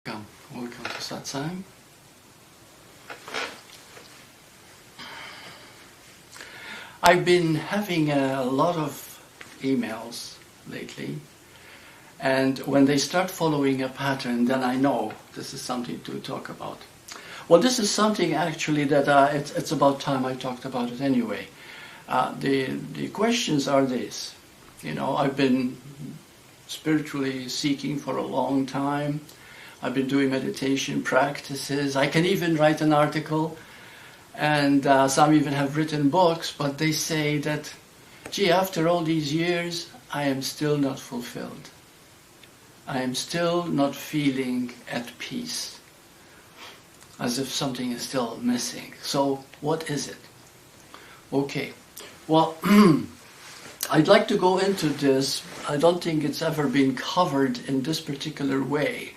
Welcome to Satsang. I've been having a lot of emails lately, and when they start following a pattern, then I know this is something to talk about. Well, this is something actually that it's about time I talked about it anyway. The questions are this. I've been spiritually seeking for a long time. I've been doing meditation practices. I can even write an article, and some even have written books, but they say that, gee, after all these years, I am still not fulfilled. I am still not feeling at peace, as if something is still missing. So what is it? Okay, well, I'd like to go into this. I don't think it's ever been covered in this particular way.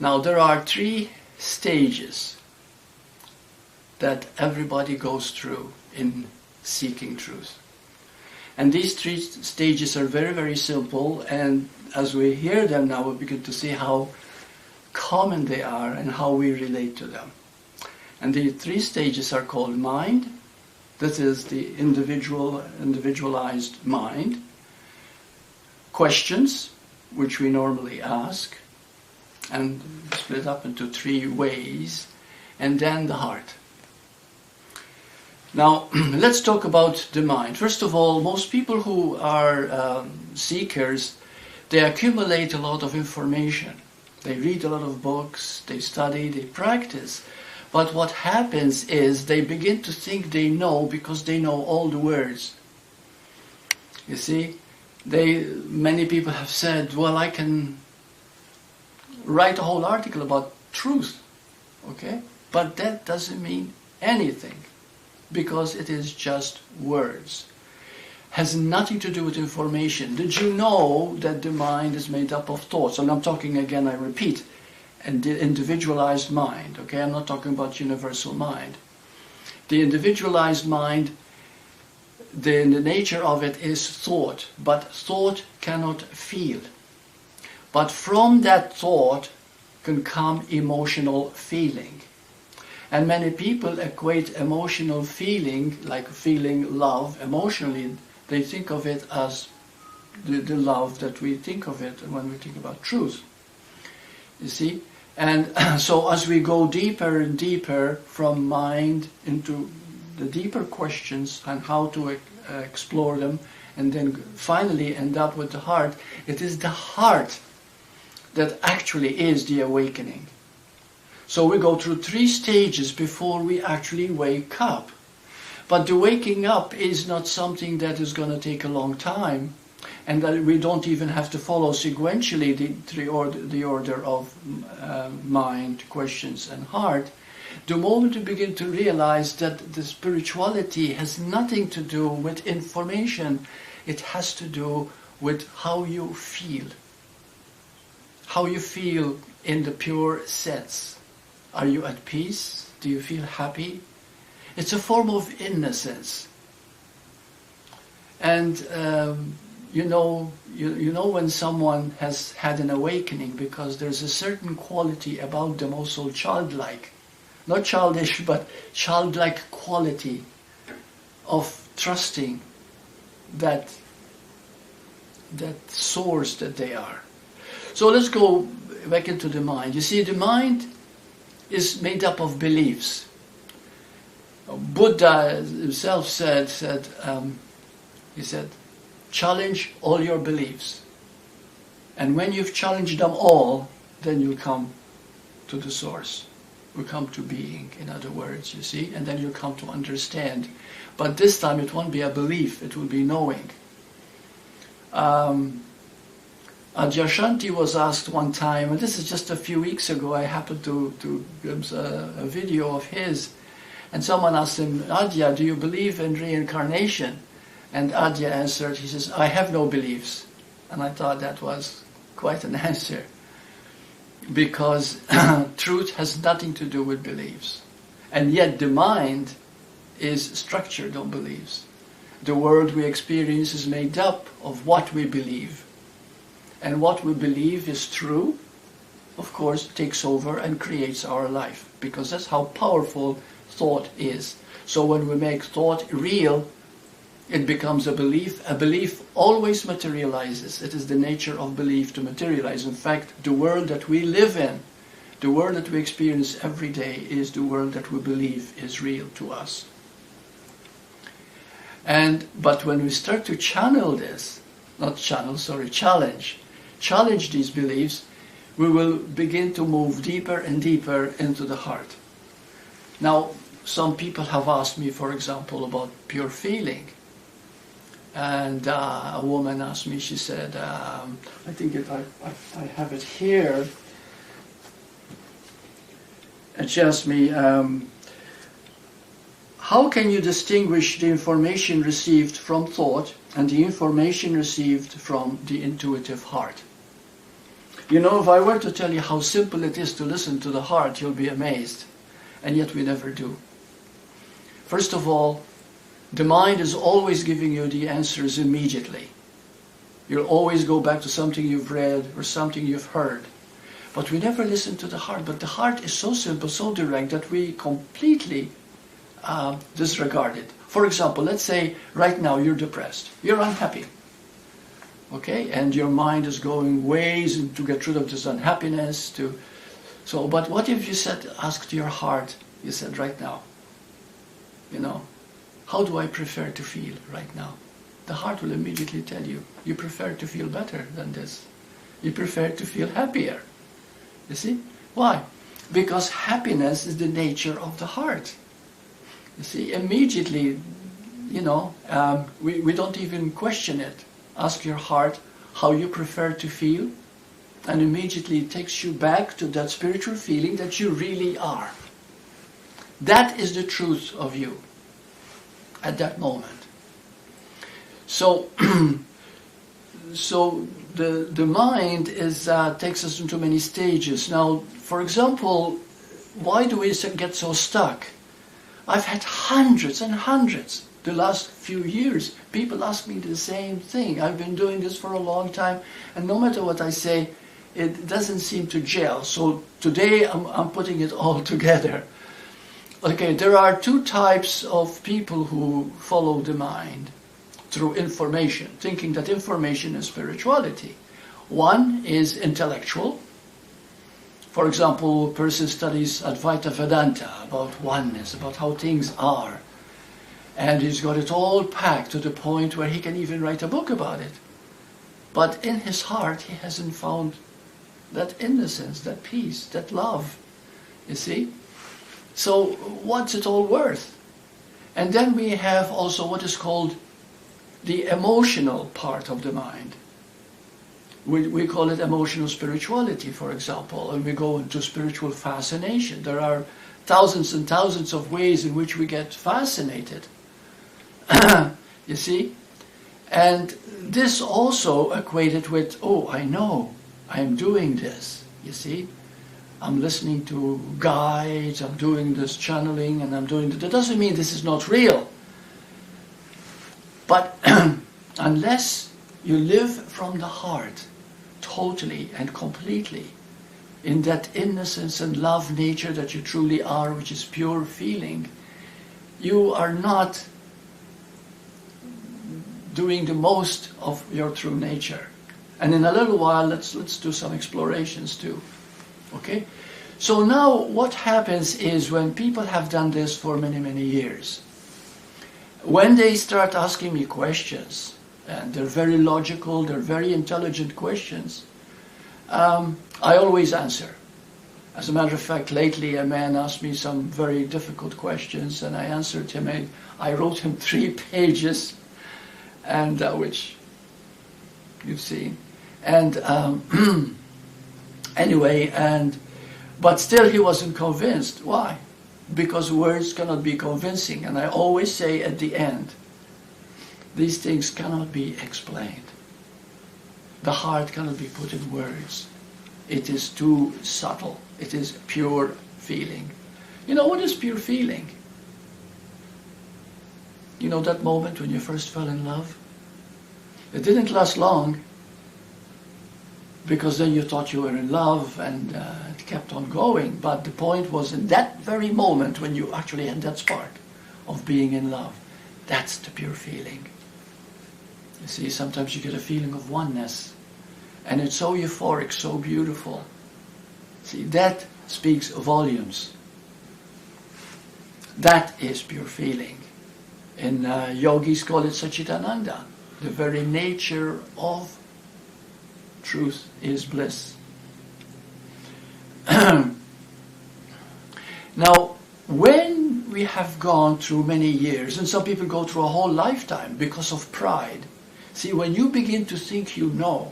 Now, there are 3 stages that everybody goes through in seeking truth. And these 3 stages are very, very simple, and as we hear them now, we begin to see how common they are and how we relate to them. And the 3 stages are called mind. This is the individualized mind. Questions, which we normally ask, and split up into 3 ways, and then the heart. Now, let's talk about the mind. First of all, most people who are seekers, they accumulate a lot of information. They read a lot of books, they study, they practice. But what happens is they begin to think they know because they know all the words. You see, many people have said, well, I can write a whole article about truth, okay? But that doesn't mean anything, because it is just words. Has nothing to do with information. Did you know that the mind is made up of thoughts? And I'm talking again, I repeat, and the individualized mind, okay? I'm not talking about universal mind. The individualized mind, the nature of it is thought, but thought cannot feel. But from that thought can come emotional feeling. And many people equate emotional feeling, like feeling love emotionally, they think of it as the love that we think of it when we think about truth. You see? And so as we go deeper and deeper from mind into the deeper questions and how to explore them, and then finally end up with the heart, it is the heart that actually is the awakening. So we go through 3 stages before we actually wake up. But the waking up is not something that is going to take a long time, and that we don't even have to follow sequentially the order of mind, questions, and heart. The moment you begin to realize that the spirituality has nothing to do with information, it has to do with how you feel. How you feel in the pure sense. Are you at peace? Do you feel happy? It's a form of innocence. And you know when someone has had an awakening, because there's a certain quality about them, also childlike. Not childish, but childlike quality of trusting that source that they are. So let's go back into the mind. You see, the mind is made up of beliefs. Buddha himself said, challenge all your beliefs. And when you've challenged them all, then you'll come to the source. You'll come to being, in other words, you see, and then you'll come to understand. But this time it won't be a belief, it will be knowing. Adyashanti was asked one time, and this is just a few weeks ago, I happened to glimpse a video of his, and someone asked him, Adya, do you believe in reincarnation? And Adya answered, he says, I have no beliefs. And I thought that was quite an answer, because truth has nothing to do with beliefs. And yet the mind is structured on beliefs. The world we experience is made up of what we believe. And what we believe is true, of course, takes over and creates our life, because that's how powerful thought is. So when we make thought real, it becomes a belief. A belief always materializes. It is the nature of belief to materialize. In fact, the world that we live in, the world that we experience every day, is the world that we believe is real to us. But when we start to channel this, challenge these beliefs, we will begin to move deeper and deeper into the heart. Now, some people have asked me, for example, about pure feeling. And a woman asked me, she said, I think I have it here. And she asked me, how can you distinguish the information received from thought and the information received from the intuitive heart? You know, if I were to tell you how simple it is to listen to the heart, you'll be amazed. And yet we never do. First of all, the mind is always giving you the answers immediately. You'll always go back to something you've read or something you've heard. But we never listen to the heart. But the heart is so simple, so direct, that we completely disregard it. For example, let's say right now you're depressed. You're unhappy. Okay? And your mind is going ways to get rid of this unhappiness. But what if you asked your heart, you said right now, how do I prefer to feel right now? The heart will immediately tell you, you prefer to feel better than this. You prefer to feel happier. You see? Why? Because happiness is the nature of the heart. You see, immediately, we don't even question it. Ask your heart how you prefer to feel, and immediately it takes you back to that spiritual feeling that you really are. That is the truth of you at that moment. So, the mind takes us into many stages. Now, for example, why do we get so stuck? I've had hundreds and hundreds the last few years. People ask me the same thing. I've been doing this for a long time, and no matter what I say, it doesn't seem to gel. So today I'm putting it all together. Okay, there are two types of people who follow the mind through information, thinking that information is spirituality. One is intellectual. For example, a person studies Advaita Vedanta, about oneness, about how things are. And he's got it all packed to the point where he can even write a book about it. But in his heart, he hasn't found that innocence, that peace, that love. You see? So what's it all worth? And then we have also what is called the emotional part of the mind. We call it emotional spirituality, for example, and we go into spiritual fascination. There are thousands and thousands of ways in which we get fascinated. You see? And this also equated with, I know, I'm doing this, you see? I'm listening to guides, I'm doing this channeling, and I'm doing that. That doesn't mean this is not real. But unless you live from the heart, totally and completely, in that innocence and love nature that you truly are, which is pure feeling, you are not doing the most of your true nature. And in a little while, let's do some explorations too. Okay? So now what happens is when people have done this for many, many years, when they start asking me questions, and they're very logical, they're very intelligent questions, I always answer. As a matter of fact, lately a man asked me some very difficult questions, and I answered him. I wrote him 3 pages, and which you've seen. And anyway, but still he wasn't convinced. Why? Because words cannot be convincing. And I always say at the end, these things cannot be explained. The heart cannot be put in words. It is too subtle. It is pure feeling. You know what is pure feeling? You know that moment when you first fell in love? It didn't last long. because then you thought you were in love, and it kept on going. But the point was, in that very moment when you actually had that spark of being in love, that's the pure feeling. You see, sometimes you get a feeling of oneness, and it's so euphoric, so beautiful. See, that speaks volumes. That is pure feeling. And yogis call it Satchitananda. The very nature of truth is bliss. Now, when we have gone through many years, and some people go through a whole lifetime because of pride. See, when you begin to think you know,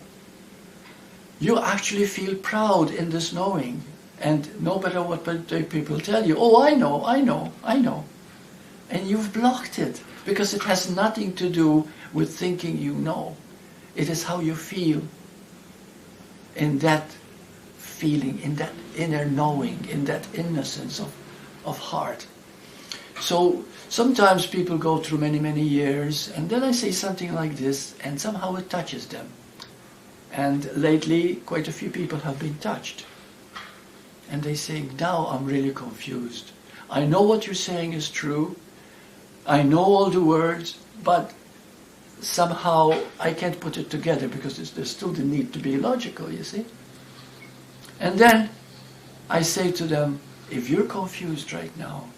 you actually feel proud in this knowing. And no matter what people tell you, oh, I know. And you've blocked it, because it has nothing to do with thinking you know. It is how you feel in that feeling, in that inner knowing, in that innocence of heart. So sometimes people go through many, many years, and then I say something like this, and somehow it touches them. And lately, quite a few people have been touched. And they say, now I'm really confused. I know what you're saying is true. I know all the words, but somehow I can't put it together, because there's still the need to be logical, you see. And then I say to them, if you're confused right now,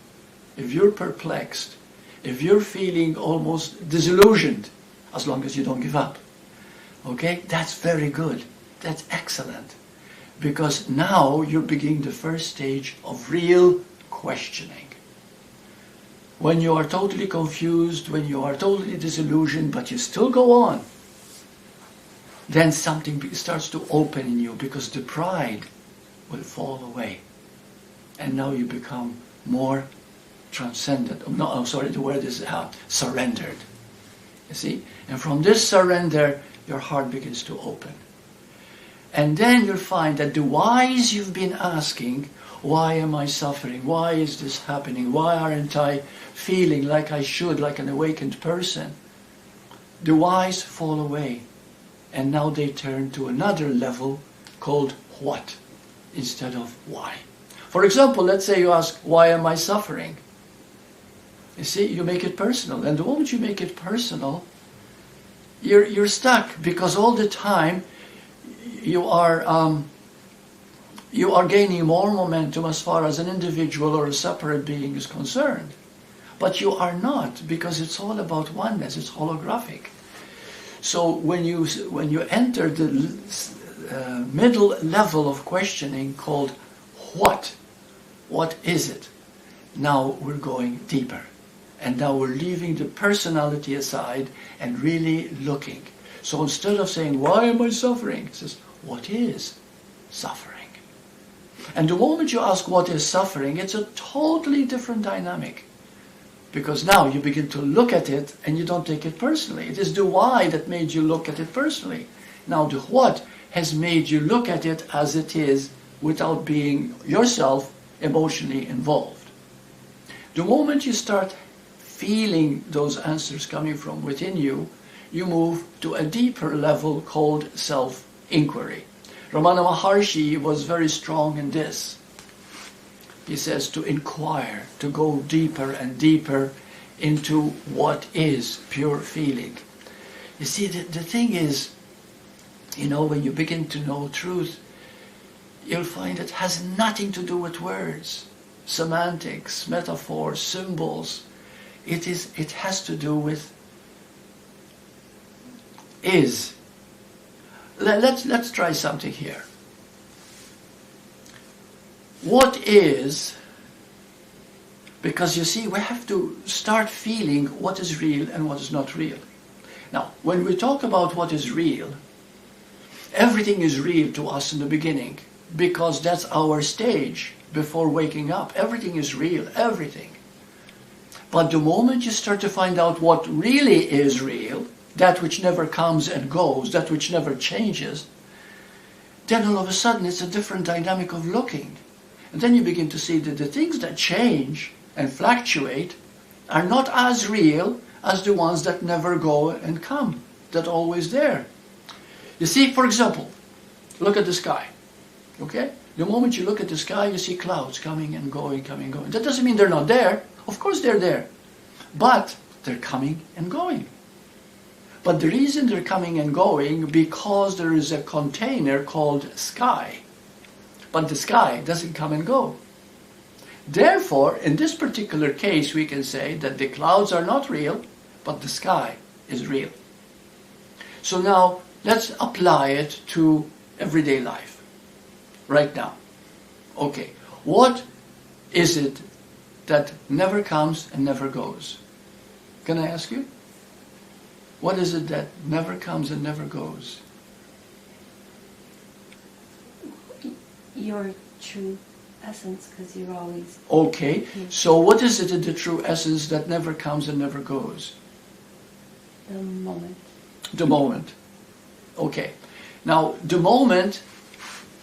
if you're perplexed, if you're feeling almost disillusioned, as long as you don't give up, okay, that's very good. That's excellent. Because now you're beginning the first stage of real questioning. When you are totally confused, when you are totally disillusioned, but you still go on, then something starts to open in you, because the pride will fall away. And now you become more transcendent. No, I'm sorry, the word is surrendered. You see? And from this surrender, your heart begins to open. And then you'll find that the whys you've been asking, why am I suffering? Why is this happening? Why aren't I feeling like I should, like an awakened person? The whys fall away. And now they turn to another level called what, instead of why. For example, let's say you ask, why am I suffering? You see, you make it personal. And the moment you make it personal, you're stuck, because all the time you are gaining more momentum as far as an individual or a separate being is concerned. But you are not, because it's all about oneness, it's holographic. So when you enter the middle level of questioning called what is it? Now we're going deeper. And now we're leaving the personality aside and really looking. So instead of saying, why am I suffering? It says, what is suffering? And the moment you ask what is suffering, it's a totally different dynamic. Because now you begin to look at it and you don't take it personally. It is the why that made you look at it personally. Now the what has made you look at it as it is, without being yourself emotionally involved. The moment you start feeling those answers coming from within you, you move to a deeper level called self-inquiry. Ramana Maharshi was very strong in this. He says to inquire, to go deeper and deeper into what is pure feeling. You see, the thing is, when you begin to know truth, you'll find it has nothing to do with words, semantics, metaphors, symbols. It has to do with is. Let's try something here. What is, because you see, we have to start feeling what is real and what is not real. Now, when we talk about what is real, everything is real to us in the beginning, because that's our stage before waking up. Everything is real, everything. But the moment you start to find out what really is real, that which never comes and goes, that which never changes, then all of a sudden it's a different dynamic of looking. And then you begin to see that the things that change and fluctuate are not as real as the ones that never go and come, that are always there. You see, for example, Look at the sky. Okay? The moment you look at the sky, you see clouds coming and going, coming and going. That doesn't mean they're not there. Of course they're there. But they're coming and going. But the reason they're coming and going, because there is a container called sky. But the sky doesn't come and go. Therefore, in this particular case, we can say that the clouds are not real, but the sky is real. So now, let's apply it to everyday life, right now. Okay, what is it that never comes and never goes? Can I ask you? What is it that never comes and never goes? Your true essence, because you're always... Okay, so what is it in the true essence that never comes and never goes? The moment. The moment. Okay. Now, the moment,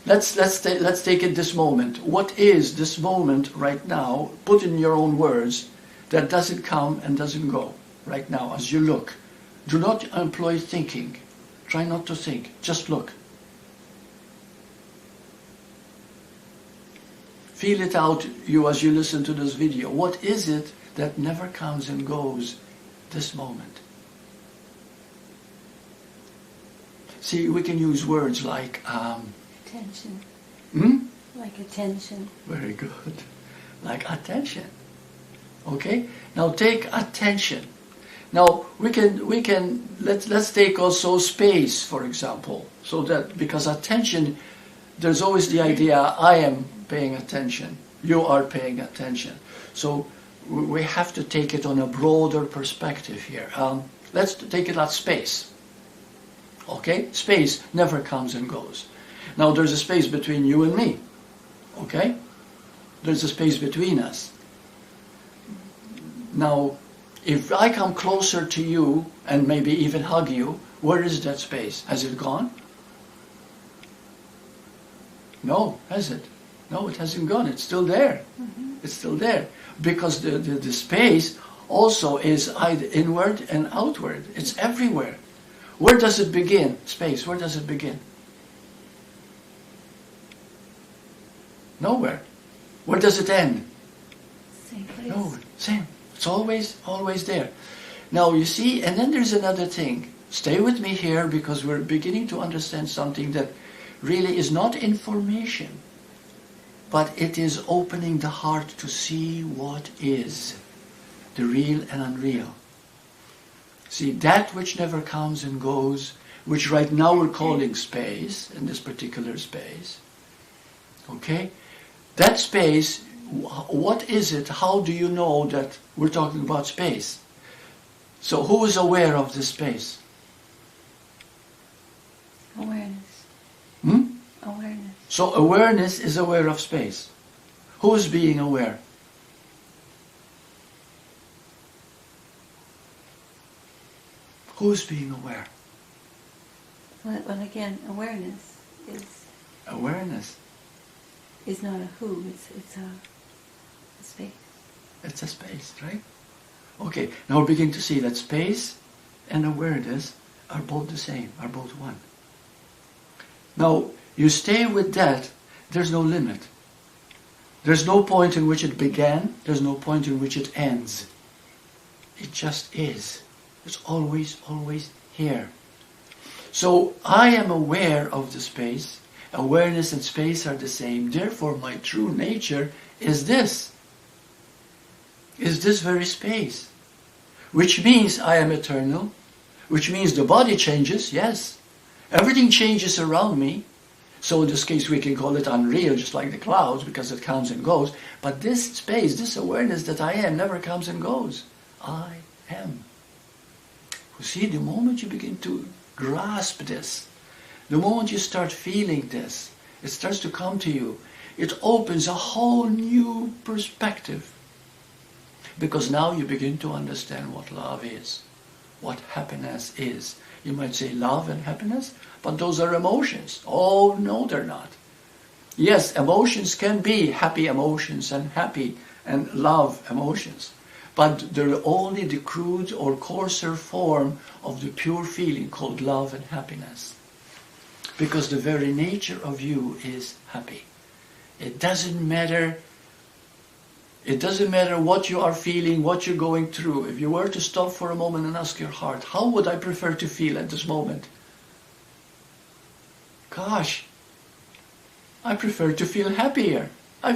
let's take it this moment. What is this moment right now, put in your own words, that doesn't come and doesn't go right now as you look? Do not employ thinking. Try not to think. Just look. Feel it out you as you listen to this video. What is it that never comes and goes this moment? See, we can use words like... attention. Hmm? Like attention. Very good. Like attention. Okay? Now take attention. Now let's take also space, for example. So that, because attention, there's always the idea, I am paying attention, you are paying attention. So we have to take it on a broader perspective here. Let's take it at space. Okay? Space never comes and goes. Now there's a space between you and me. Okay? There's a space between us. Now, if I come closer to you and maybe even hug you, where is that space? Has it gone? No, has it? No, it hasn't gone. It's still there. Mm-hmm. It's still there. Because the space also is either inward and outward. It's everywhere. Where does it begin? Space, where does it begin? Nowhere. Where does it end? Same place. Nowhere. Same. It's always there. Now you see, and then there's another thing. Stay with me here, because we're beginning to understand something that really is not information, but it is opening the heart to see what is the real and unreal. See, that which never comes and goes, which right now we're calling space, in this particular space, okay? That space, what is it? How do you know that we're talking about space? So who is aware of this space? Awareness. Hmm? Awareness. So awareness is aware of space. Who is being aware? Who is being aware? Well, again, awareness is... Awareness. Is not a who, it's a space. It's a space, right? Okay, now we're beginning to see that space and awareness are both the same, are both one. Now, you stay with that, there's no limit. There's no point in which it began, there's no point in which it ends. It just is. It's always here. So, I am aware of the space. Awareness and space are the same. Therefore, my true nature is this very space. Which means I am eternal. Which means the body changes, yes. Everything changes around me. So in this case we can call it unreal, just like the clouds, because it comes and goes. But this space, this awareness that I am, never comes and goes. I am. You see, the moment you begin to grasp this, the moment you start feeling this, it starts to come to you. It opens a whole new perspective. Because now you begin to understand what love is, what happiness is. You might say love and happiness, but those are emotions. Oh, no, they're not. Yes, emotions can be happy emotions and happy and love emotions. But they're only the crude or coarser form of the pure feeling called love and happiness. Because the very nature of you is happy. It doesn't matter what you are feeling, what you're going through. If you were to stop for a moment and ask your heart, how would I prefer to feel at this moment? Gosh, I prefer to feel happier. I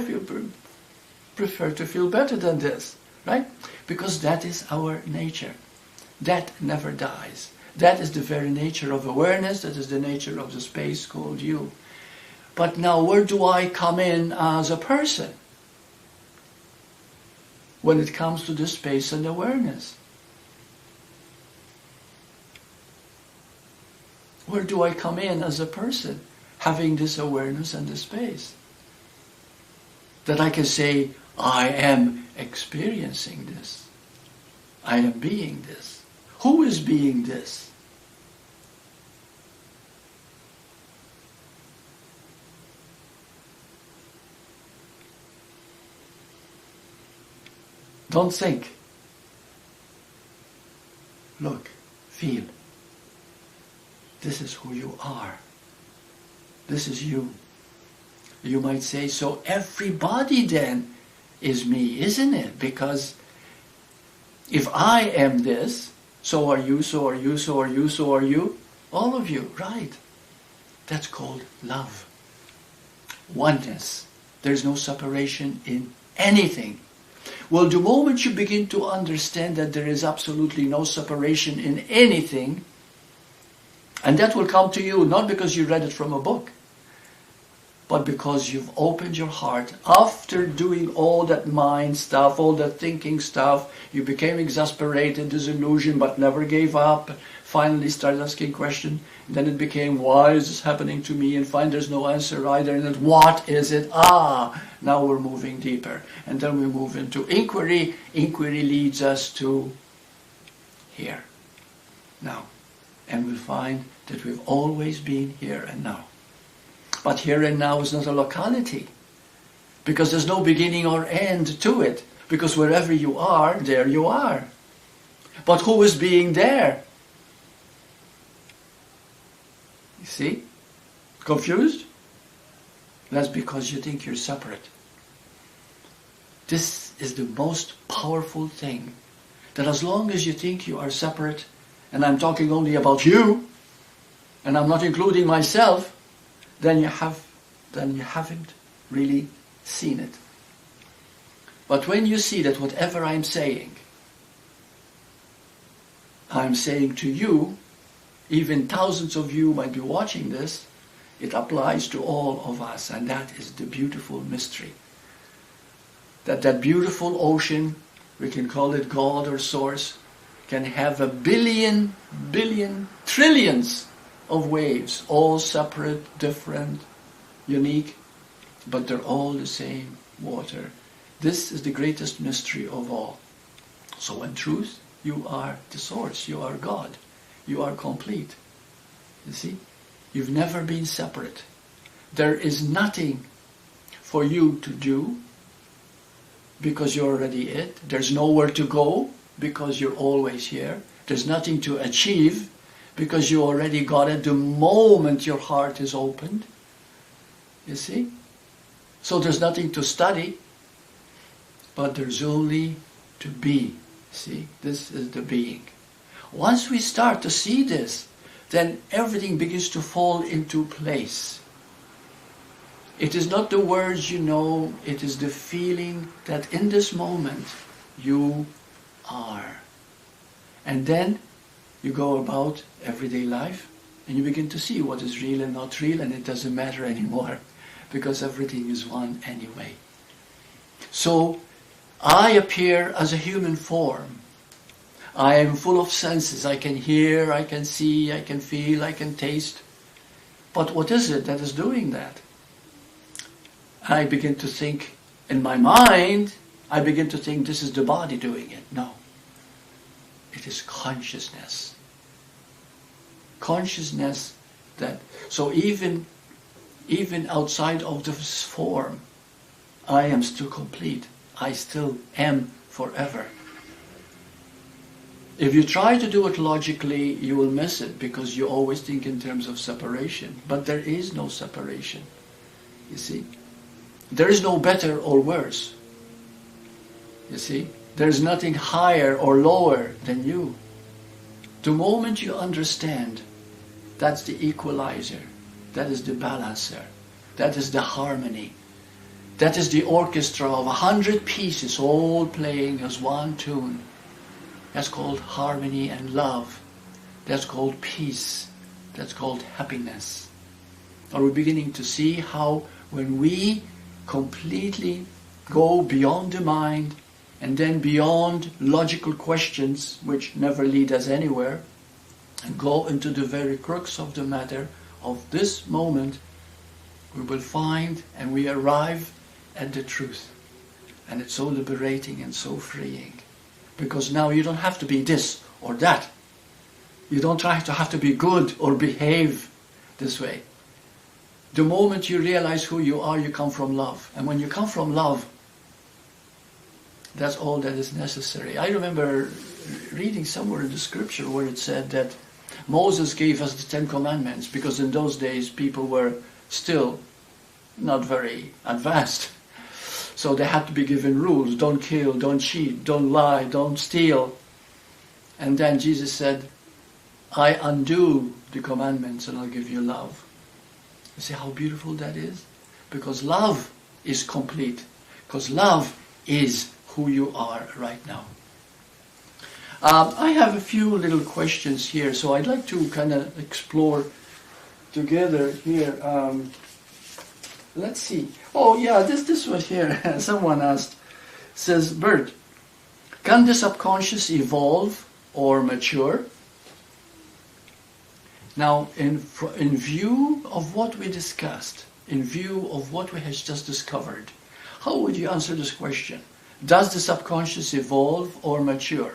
prefer to feel better than this, right? Because that is our nature. That never dies. That is the very nature of awareness. That is the nature of the space called you. But now, where do I come in as a person when it comes to this space and awareness? Where do I come in as a person having this awareness and this space? That I can say, I am experiencing this. I am being this. Who is being this? Don't think. Look, feel. This is who you are. This is you. You might say, so everybody then is me, isn't it? Because if I am this, so are you, so are you, so are you, so are you. All of you, right. That's called love. Oneness. There's no separation in anything. Well, the moment you begin to understand that there is absolutely no separation in anything, and that will come to you not because you read it from a book, but because you've opened your heart. After doing all that mind stuff, all that thinking stuff, you became exasperated, disillusioned, but never gave up. Finally started asking questions. Then it became, why is this happening to me? And find there's no answer either. And then, what is it? Now we're moving deeper. And then we move into inquiry. Inquiry leads us to here, now. And we'll find that we've always been here and now. But here and now is not a locality, because there's no beginning or end to it. Because wherever you are, there you are. But who is being there? You see? Confused? That's because you think you're separate. This is the most powerful thing. That as long as you think you are separate, and I'm talking only about you, and I'm not including myself, then you haven't really seen it. But when you see that whatever I'm saying to you, even thousands of you might be watching this, it applies to all of us, and that is the beautiful mystery. That beautiful ocean, we can call it God or Source, can have a billion, trillions of waves, all separate, different, unique, but they're all the same water. This is the greatest mystery of all. So in truth, you are the Source, you are God, you are complete. You see? You've never been separate. There is nothing for you to do because you're already it. There's nowhere to go because you're always here. There's nothing to achieve because you already got it the moment your heart is opened. You see? So there's nothing to study, but there's only to be. See? This is the being. Once we start to see this, then everything begins to fall into place. It is not the words you know, it is the feeling that in this moment you are. And then you go about everyday life and you begin to see what is real and not real, and it doesn't matter anymore because everything is one anyway. So I appear as a human form. I am full of senses. I can hear, I can see, I can feel, I can taste. But what is it that is doing that? I begin to think in my mind, I begin to think this is the body doing it. No. It is consciousness. Consciousness that, so even outside of this form, I am still complete. I still am forever. If you try to do it logically, you will miss it because you always think in terms of separation. But there is no separation, you see. There is no better or worse, you see. There is nothing higher or lower than you. The moment you understand, that's the equalizer, that is the balancer, that is the harmony, that is the orchestra of 100 pieces all playing as one tune. That's called harmony and love. That's called peace. That's called happiness. Are we beginning to see how when we completely go beyond the mind and then beyond logical questions which never lead us anywhere and go into the very crux of the matter of this moment, we will find and we arrive at the truth. And it's so liberating and so freeing. Because now you don't have to be this or that. You don't try to have to be good or behave this way. The moment you realize who you are, you come from love. And when you come from love, that's all that is necessary. I remember reading somewhere in the scripture where it said that Moses gave us the 10 Commandments because in those days people were still not very advanced. So they had to be given rules. Don't kill, don't cheat, don't lie, don't steal. And then Jesus said, I undo the commandments and I'll give you love. You see how beautiful that is? Because love is complete. Because love is who you are right now. I have a few little questions here, so I'd like to kind of explore together here. Let's see. Oh yeah, this one here. Someone asked, says, Burt, can the subconscious evolve or mature? Now, in view of what we discussed, in view of what we have just discovered, how would you answer this question? Does the subconscious evolve or mature?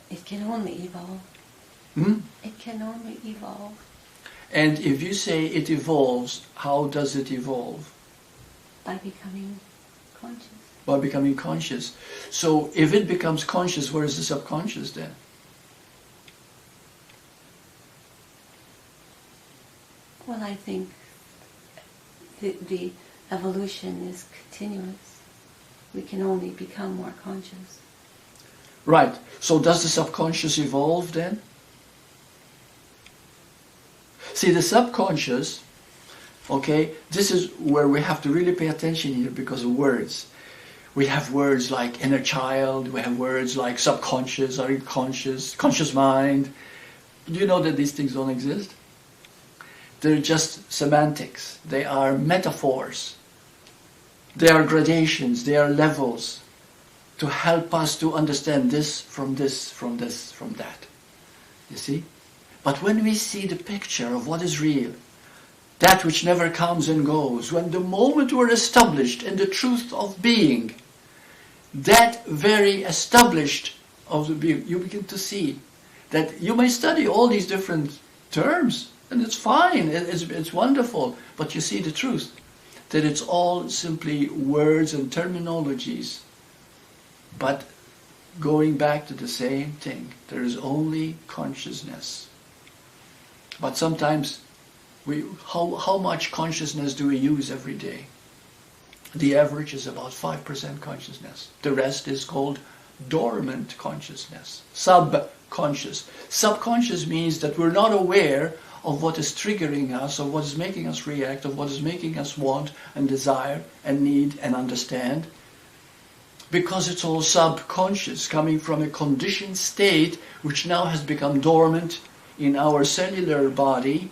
It can only evolve. Hmm? It can only evolve. And if you say it evolves, how does it evolve? By becoming conscious. By becoming conscious. So if it becomes conscious, where is the subconscious then? Well, I think the evolution is continuous. We can only become more conscious. Right. So does the subconscious evolve then? See, the subconscious, okay, this is where we have to really pay attention here because of words. We have words like inner child, we have words like subconscious or unconscious, conscious mind. Do you know that these things don't exist? They're just semantics. They are metaphors. They are gradations. They are levels to help us to understand this, from that. You see? But when we see the picture of what is real, that which never comes and goes, when the moment we're established in the truth of being, that very established of the being, you begin to see that you may study all these different terms, and it's fine, it's wonderful, but you see the truth, that it's all simply words and terminologies, but going back to the same thing, there is only consciousness. But sometimes, how much consciousness do we use every day? The average is about 5% consciousness. The rest is called dormant consciousness, subconscious. Subconscious means that we're not aware of what is triggering us, of what is making us react, of what is making us want and desire and need and understand. Because it's all subconscious, coming from a conditioned state which now has become dormant in our cellular body,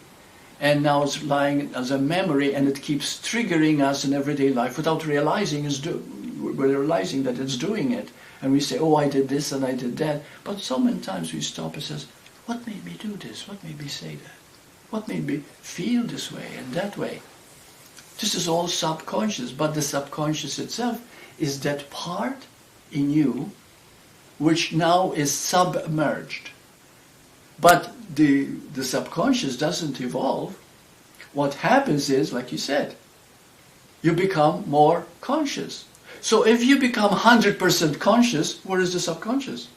and now it's lying as a memory, and it keeps triggering us in everyday life without realizing that it's doing it. And we say, oh, I did this and I did that. But so many times we stop and says, what made me do this? What made me say that? What made me feel this way and that way? This is all subconscious, but the subconscious itself is that part in you which now is submerged. But the subconscious doesn't evolve. What happens is, like you said, you become more conscious. So if you become 100% conscious, where is the subconscious?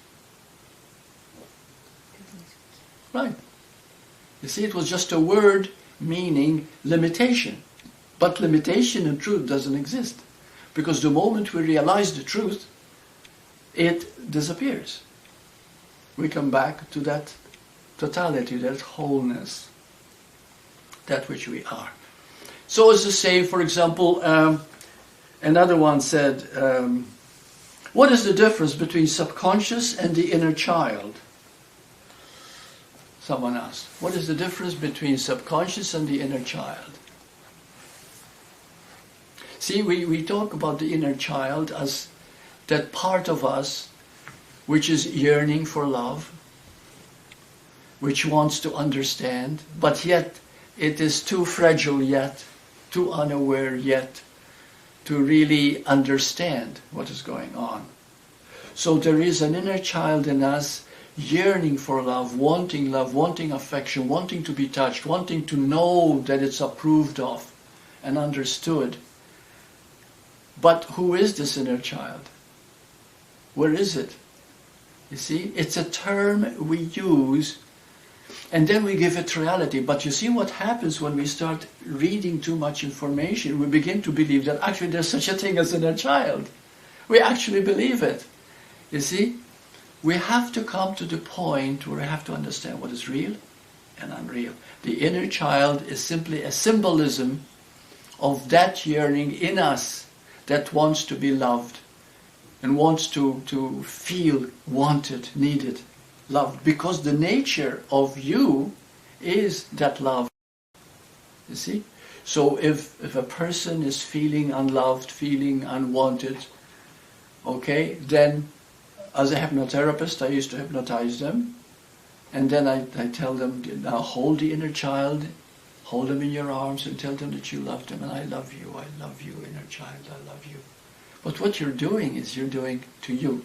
Right. You see, it was just a word meaning limitation. But limitation in truth doesn't exist. Because the moment we realize the truth, it disappears. We come back to that totality, that wholeness, that which we are. So as to say, for example, another one said, what is the difference between subconscious and the inner child? Someone asked, what is the difference between subconscious and the inner child? See, we talk about the inner child as that part of us which is yearning for love, which wants to understand, but yet it is too fragile yet, too unaware yet, to really understand what is going on. So there is an inner child in us yearning for love, wanting affection, wanting to be touched, wanting to know that it's approved of and understood. But who is this inner child? Where is it? You see, it's a term we use and then we give it reality. But you see what happens when we start reading too much information? We begin to believe that actually there's such a thing as inner child. We actually believe it. You see, we have to come to the point where we have to understand what is real and unreal. The inner child is simply a symbolism of that yearning in us that wants to be loved and wants to feel wanted, needed, loved. Because the nature of you is that love. You see? So if a person is feeling unloved, feeling unwanted, okay, then as a hypnotherapist, I used to hypnotize them. And then I tell them, now hold the inner child, hold them in your arms and tell them that you love them. And I love you, inner child, I love you. But what you're doing is you're doing to you.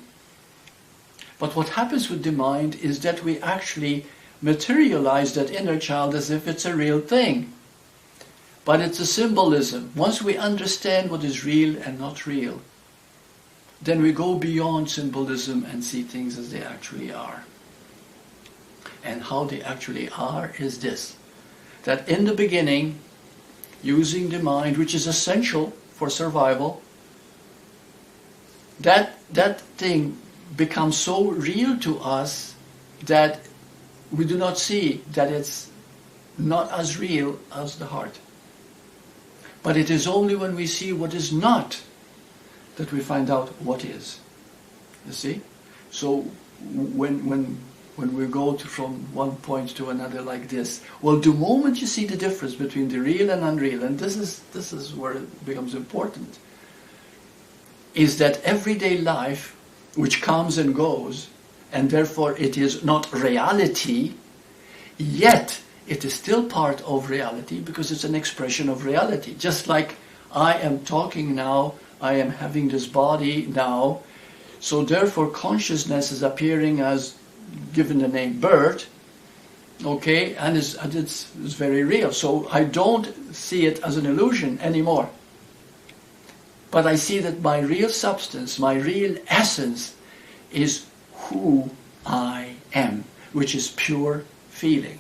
But what happens with the mind is that we actually materialize that inner child as if it's a real thing. But it's a symbolism. Once we understand what is real and not real, then we go beyond symbolism and see things as they actually are. And how they actually are is this. That in the beginning, using the mind, which is essential for survival, that thing becomes so real to us that we do not see that it's not as real as the heart. But it is only when we see what is not that we find out what is. You see? So when we go from one point to another like this, well, the moment you see the difference between the real and unreal, and this is where it becomes important, is that everyday life, which comes and goes, and therefore it is not reality, yet it is still part of reality because it's an expression of reality. Just like I am talking now, I am having this body now, so therefore consciousness is appearing as given the name Burt, okay, and it's very real. So I don't see it as an illusion anymore. But I see that my real substance, my real essence is who I am, which is pure feeling.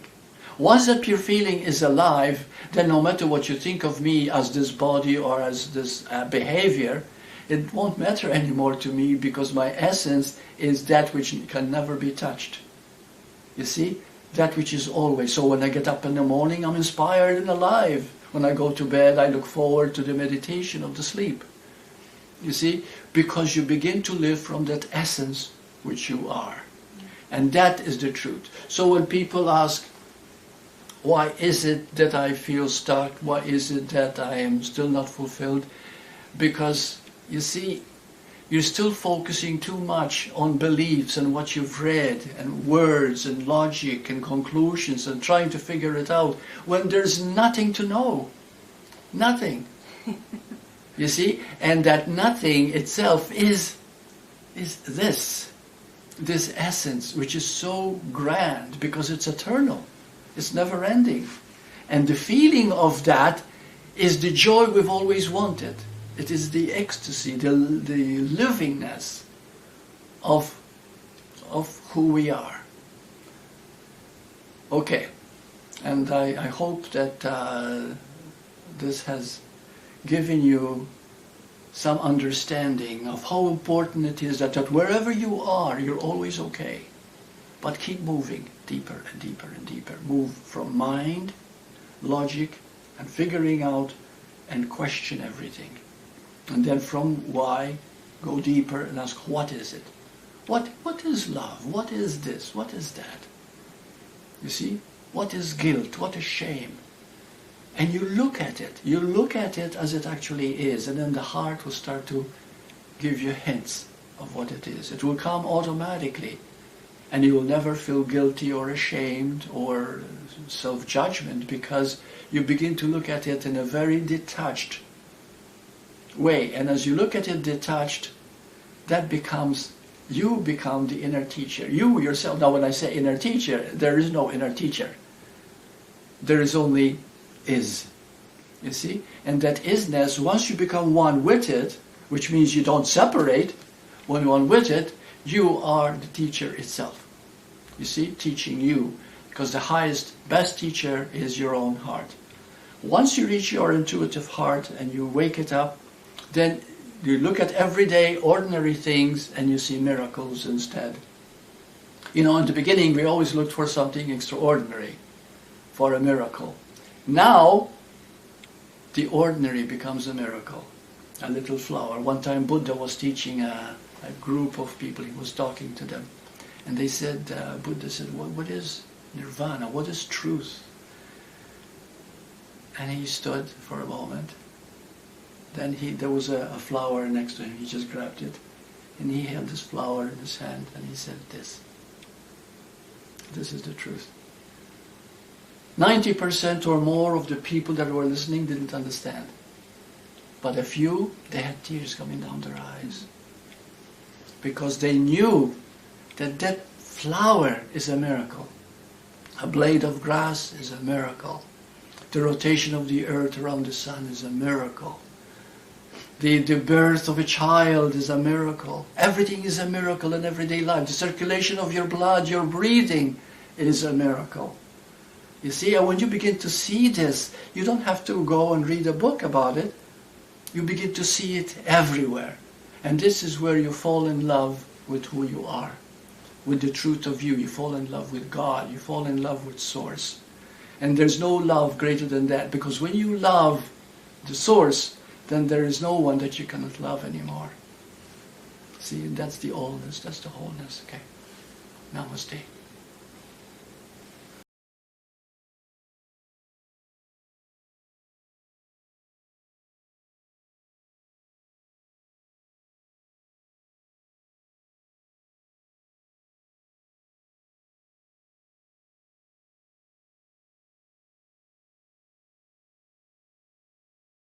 Once that pure feeling is alive, then no matter what you think of me as this body or as this behavior, it won't matter anymore to me because my essence is that which can never be touched. You see? That which is always. So when I get up in the morning, I'm inspired and alive. When I go to bed, I look forward to the meditation of the sleep. You see? Because you begin to live from that essence which you are. And that is the truth. So when people ask, why is it that I feel stuck? Why is it that I am still not fulfilled? Because, you see, you're still focusing too much on beliefs and what you've read and words and logic and conclusions and trying to figure it out when there's nothing to know. Nothing. You see? And that nothing itself is this essence, which is so grand because it's eternal. It's never ending. And the feeling of that is the joy we've always wanted. It is the ecstasy, the livingness of who we are. Okay, and I hope that this has given you some understanding of how important it is that wherever you are, you're always okay. But keep moving deeper and deeper and deeper. Move from mind, logic, and figuring out and question everything. And then from why, go deeper and ask, what is it? What is love? What is this? What is that? You see? What is guilt? What is shame? And you look at it. You look at it as it actually is. And then the heart will start to give you hints of what it is. It will come automatically. And you will never feel guilty or ashamed or self-judgment, because you begin to look at it in a very detached way. And as you look at it detached, that becomes, you become the inner teacher. You yourself. Now when I say inner teacher, there is no inner teacher. There is only is. You see? And that isness, once you become one with it, which means you don't separate, when you're one with it, you are the teacher itself. You see? Teaching you. Because the highest, best teacher is your own heart. Once you reach your intuitive heart and you wake it up, then you look at everyday, ordinary things and you see miracles instead. You know, in the beginning we always looked for something extraordinary, for a miracle. Now, the ordinary becomes a miracle. A little flower. One time Buddha was teaching a group of people, he was talking to them. And they said, Buddha said, what is nirvana? What is truth? And he stood for a moment. Then there was a flower next to him. He just grabbed it. And he held this flower in his hand and he said this. This is the truth. 90% or more of the people that were listening didn't understand. But a few, they had tears coming down their eyes. Because they knew that that flower is a miracle. A blade of grass is a miracle. The rotation of the earth around the sun is a miracle. The birth of a child is a miracle. Everything is a miracle in everyday life. The circulation of your blood, your breathing is a miracle. You see, and when you begin to see this, you don't have to go and read a book about it. You begin to see it everywhere. And this is where you fall in love with who you are, with the truth of you. You fall in love with God. You fall in love with Source. And there's no love greater than that, because when you love the Source, then there is no one that you cannot love anymore. See, that's the allness, that's the wholeness. Okay. Namaste.